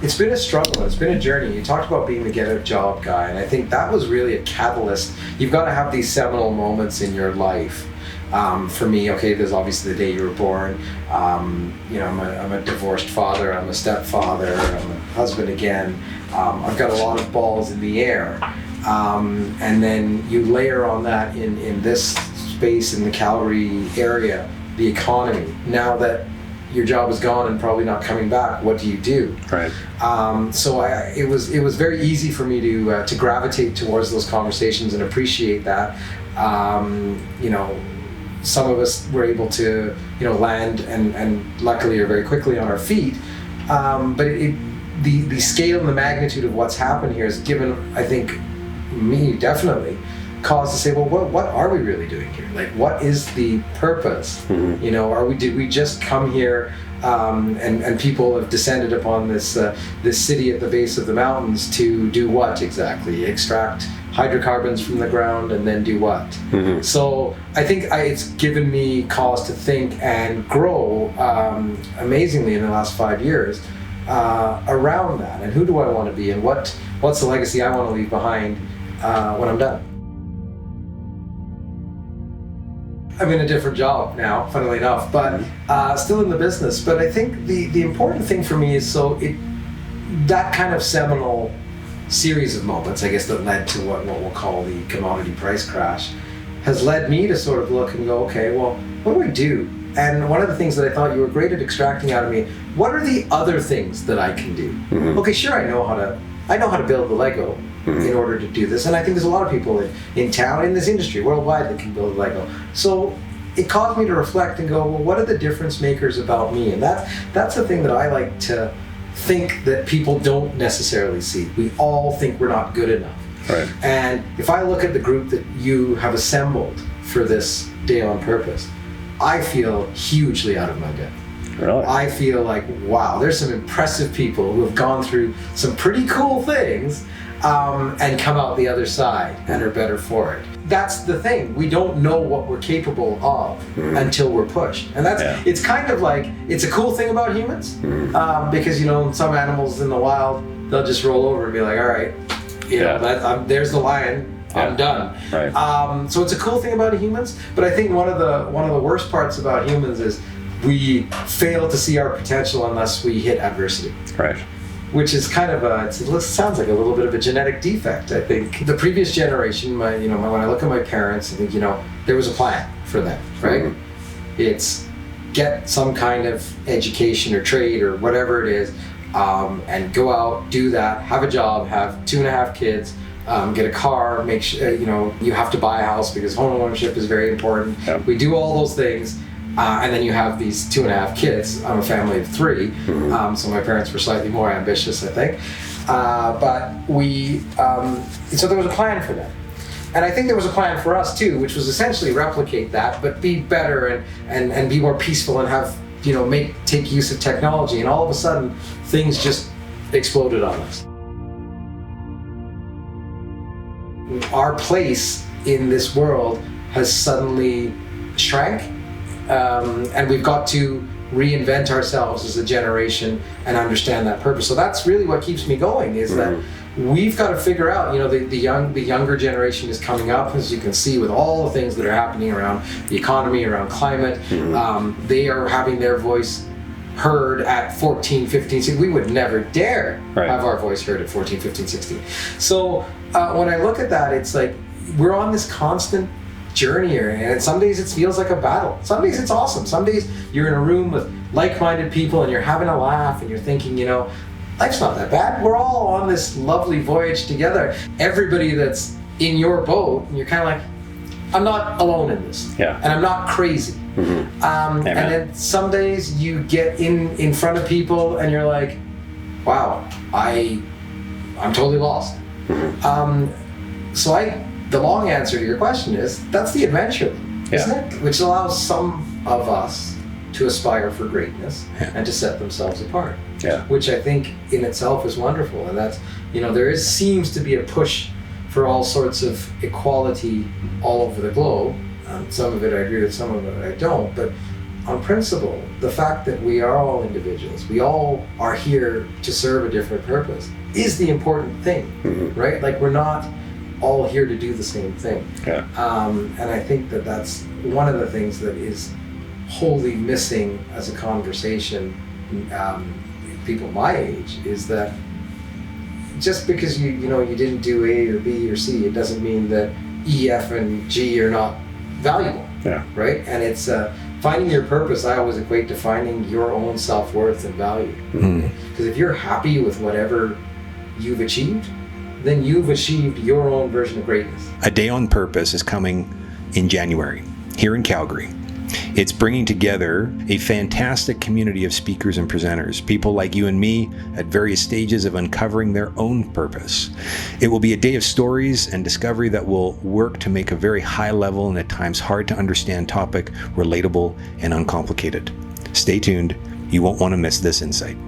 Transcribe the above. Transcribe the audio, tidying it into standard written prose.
It's been a struggle. It's been a journey. You talked about being the get a job guy, and I think that was really a catalyst. You've got to have these seminal moments in your life. For me, okay, there's obviously the day you were born. You know, I'm a divorced father. I'm a stepfather. I'm a husband again. I've got a lot of balls in the air. And then you layer on that in this space in the Calgary area, the economy. Now that your job is gone and probably not coming back, what do you do? Right. So it was very easy for me to gravitate towards those conversations and appreciate that. You know, some of us were able to, you know, land and luckily are very quickly on our feet. But the scale and the magnitude of what's happened here has given, I think, me definitely cause to say, well, what are we really doing here? Like, what is the purpose? Mm-hmm. You know, did we just come here and people have descended upon this city at the base of the mountains to do what exactly? Extract hydrocarbons from the ground and then do what? Mm-hmm. So I think it's given me cause to think and grow amazingly in the last 5 years around that. And who do I want to be, and what's the legacy I want to leave behind when I'm done? I'm in a different job now, funnily enough, but still in the business. But I think the important thing for me is that kind of seminal series of moments, I guess, that led to what we'll call the commodity price crash, has led me to sort of look and go, okay, well, what do I do? And one of the things that I thought you were great at extracting out of me, what are the other things that I can do? Mm-hmm. Okay, sure, I know how to build the Lego. Mm-hmm. In order to do this, and I think there's a lot of people in town, in this industry, worldwide, that can build Lego. So it caused me to reflect and go, well, what are the difference makers about me? And that's the thing that I like to think that people don't necessarily see. We all think we're not good enough. Right. And if I look at the group that you have assembled for this Day on Purpose, I feel hugely out of my depth. Really? I feel like, wow, there's some impressive people who have gone through some pretty cool things and come out the other side and are better for it. That's the thing. We don't know what we're capable of until we're pushed. And it's kind of like, it's a cool thing about humans because, you know, some animals in the wild, they'll just roll over and be like, all right, you know, there's the lion, I'm done. Right. So it's a cool thing about humans, but I think one of the worst parts about humans is we fail to see our potential unless we hit adversity. Right. Which is kind of it sounds like a little bit of a genetic defect, I think. The previous generation, when I look at my parents, I think, you know, there was a plan for them, right? Mm-hmm. It's get some kind of education or trade or whatever it is, and go out, do that, have a job, have 2.5 kids, get a car, make sure, you know, you have to buy a house because home ownership is very important. Yep. We do all those things. And then you have these 2.5 kids. I'm a family of 3, so my parents were slightly more ambitious, I think. But so there was a plan for them. And I think there was a plan for us too, which was essentially replicate that, but be better and be more peaceful and have, you know, take use of technology. And all of a sudden, things just exploded on us. Our place in this world has suddenly shrank. And we've got to reinvent ourselves as a generation and understand that purpose. So that's really what keeps me going, is that we've got to figure out, you know, the younger generation is coming up, as you can see, with all the things that are happening around the economy, around climate. They are having their voice heard at 14, 15, 16. We would never dare have our voice heard at 14, 15, 16. So when I look at that, it's like we're on this constant journey here, and some days it feels like a battle. Some days it's awesome. Some days you're in a room with like-minded people and you're having a laugh and you're thinking, you know, life's not that bad. We're all on this lovely voyage together. Everybody that's in your boat, and you're kind of like, I'm not alone in this. Yeah. And I'm not crazy. Mm-hmm. And then some days you get in front of people and you're like, wow, I'm totally lost. Mm-hmm. The long answer to your question is, that's the adventure, isn't it? Which allows some of us to aspire for greatness and to set themselves apart. Yeah. Which I think in itself is wonderful. And that's, you know, seems to be a push for all sorts of equality all over the globe. Some of it I agree with, some of it I don't. But on principle, the fact that we are all individuals, we all are here to serve a different purpose, is the important thing, right? Like, we're not all here to do the same thing. Yeah. And I think that that's one of the things that is wholly missing as a conversation, people my age, is that just because you didn't do A or B or C, it doesn't mean that E, F, and G are not valuable. Yeah. Right? And it's finding your purpose. I always equate to finding your own self-worth and value. Because if you're happy with whatever you've achieved, then you've achieved your own version of greatness. A Day on Purpose is coming in January here in Calgary. It's bringing together a fantastic community of speakers and presenters, people like you and me at various stages of uncovering their own purpose. It will be a day of stories and discovery that will work to make a very high level and at times hard to understand topic relatable and uncomplicated. Stay tuned. You won't want to miss this insight.